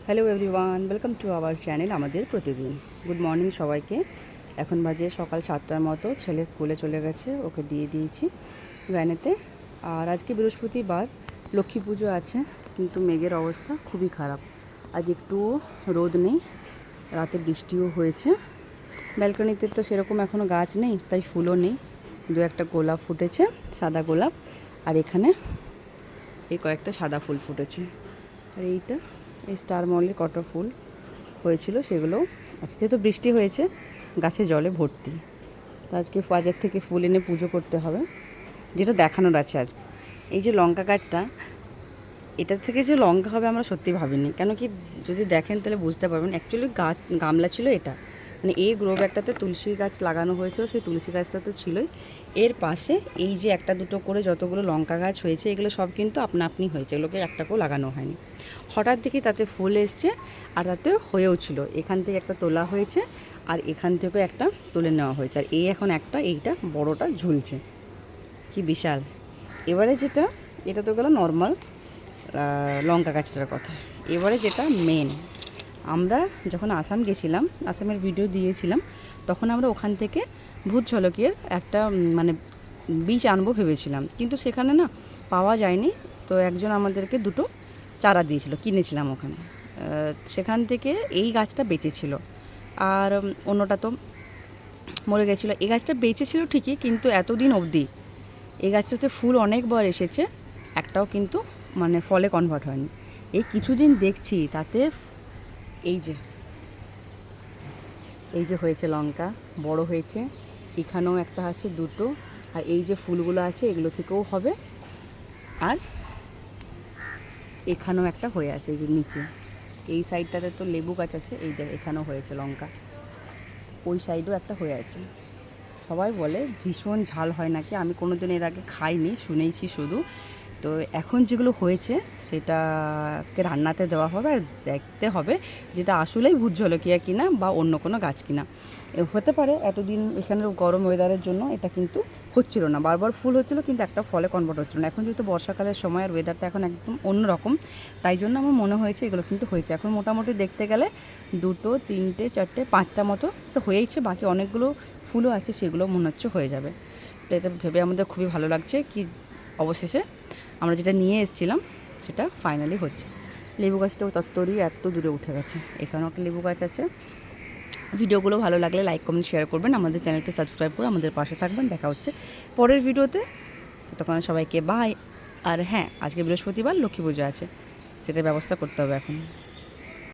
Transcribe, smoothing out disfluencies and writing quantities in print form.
Hello everyone, welcome to our channel আমাদের প্রতিদিন। Good morning সবাইকে। এখন বাজে সকাল 7টার মতো। ছেলে স্কুলে চলে গেছে, ওকে দিয়ে দিয়েছি ভ্যানেতে। আর আজকে বৃহস্পতিবার, লক্ষ্মী পুজো আছে, কিন্তু মেঘের অবস্থা খুবই খারাপ। আজ একটু রোদ নেই, রাতে বৃষ্টিও হয়েছে। ব্যালকনিতে তো সেরকম এখনও গাছ নেই, তাই ফুলও নেই। দু একটা গোলাপ ফুটেছে, সাদা গোলাপ। আর এখানে এই কয়েকটা সাদা ফুল ফুটেছে। আর এইটা এই স্টার মল্লির কত ফুল হয়েছিল সেগুলোও আছে। যেহেতু বৃষ্টি হয়েছে, গাছে জলে ভর্তি। তো আজকে বাজার থেকে ফুল এনে পুজো করতে হবে, যেটা দেখানোর আছে আজ। এই যে লঙ্কা গাছটা, এটার থেকে যে লঙ্কা হবে আমরা সত্যি ভাবিনি। কেন কি, যদি দেখেন তাহলে বুঝতে পারবেন। অ্যাকচুয়ালি গাছ গামলা ছিল এটা, মানে এই গ্রো ব্যাগটাতে তুলসী গাছ লাগানো হয়েছিল, সেই তুলসী গাছটা তো ছিলই। এর পাশে এই যে একটা দুটো করে যতগুলো লঙ্কা গাছ হয়েছে, এগুলো সব কিন্তু আপনা আপনি হয়েছে, এগুলোকে একটাকেও লাগানো হয়নি। হঠাৎ দেখি তাতে ফুল এসছে, আর তাতে হয়েও ছিল। এখান থেকে একটা তোলা হয়েছে, আর এখান থেকেও একটা তুলে নেওয়া হয়েছে। আর এই এখন একটা, এইটা বড়টা ঝুলছে, কি বিশাল। এবারে যেটা, এটা তো গেল নর্মাল লঙ্কা গাছটার কথা। এবারে যেটা মেন, আমরা যখন আসাম গেছিলাম, আসামের ভিডিও দিয়েছিলাম, তখন আমরা ওখান থেকে ভূত ঝলকের একটা মানে বীজ আনবো ভেবেছিলাম, কিন্তু সেখানে না পাওয়া যায়নি। তো একজন আমাদেরকে দুটো চারা দিয়েছিল, কিনেছিলাম ওখানে। সেখান থেকে এই গাছটা বেঁচেছিল, আর অন্যটা তো মরে গেছিলো। এই গাছটা বেঁচেছিল ঠিকই, কিন্তু এতদিন অবধি এই গাছটাতে ফুল অনেকবার এসেছে, একটাও কিন্তু মানে ফলে কনভার্ট হয়নি। এই কিছুদিন দেখছি তাতে এই যে এই যে হয়েছে লঙ্কা, বড় হয়েছে। এখানেও একটা আছে, দুটো। আর এই যে ফুলগুলো আছে, এগুলো থেকেও হবে। আর এখানেও একটা হয়ে আছে, এই যে নিচে এই সাইডটাতে তো লেবু গাছ আছে, এই দেখ এখানেও হয়েছে লঙ্কা। ওই সাইডেও একটা হয়ে আছে। সবাই বলে ভীষণ ঝাল হয় নাকি, আমি কোনো দিন এর আগে খাইনি, শুনেইছি শুধু। তো এখন যেগুলো হয়েছে সেটাকে রান্নাতে দেওয়া হবে, আর দেখতে হবে যেটা আসলেই ভূত ঝলকিয়া কিনা বা অন্য কোনো গাছ কিনা। হতে পারে এতদিন এখানের গরম ওয়েদারের জন্য এটা কিন্তু হচ্ছিল না, বারবার ফুল হচ্ছিলো কিন্তু একটা ফলে কনভার্ট হচ্ছিল না। এখন যেহেতু বর্ষাকালের সময় আর ওয়েদারটা এখন একদম অন্যরকম, তাই জন্য আমার মনে হয়েছে এগুলো কিন্তু হয়েছে। এখন মোটামুটি দেখতে গেলে দুটো, তিনটে, চারটে, পাঁচটা মতো তো হয়েইছে। বাকি অনেকগুলো ফুলও আছে, সেগুলো মনে হচ্ছে হয়ে যাবে। তো এটা ভেবে আমাদের খুবই ভালো লাগছে কি অবশেষে আমরা যেটা নিয়ে এসেছিলাম সেটা ফাইনালি হচ্ছে। লেবু গাছটাও তত্তরই এত দূরে উঠে গেছে। এখানেও একটা লেবু গাছ আছে। ভিডিওগুলো ভালো লাগলে লাইক, কমেন্ট, শেয়ার করবেন। আমাদের চ্যানেলকে সাবস্ক্রাইব করে আমাদের পাশে থাকবেন। দেখা হচ্ছে পরের ভিডিওতে। ততক্ষণ সবাইকে বাই। আর হ্যাঁ, আজকে বৃহস্পতিবার, লক্ষ্মী পুজো আছে, সেটার ব্যবস্থা করতে হবে এখন।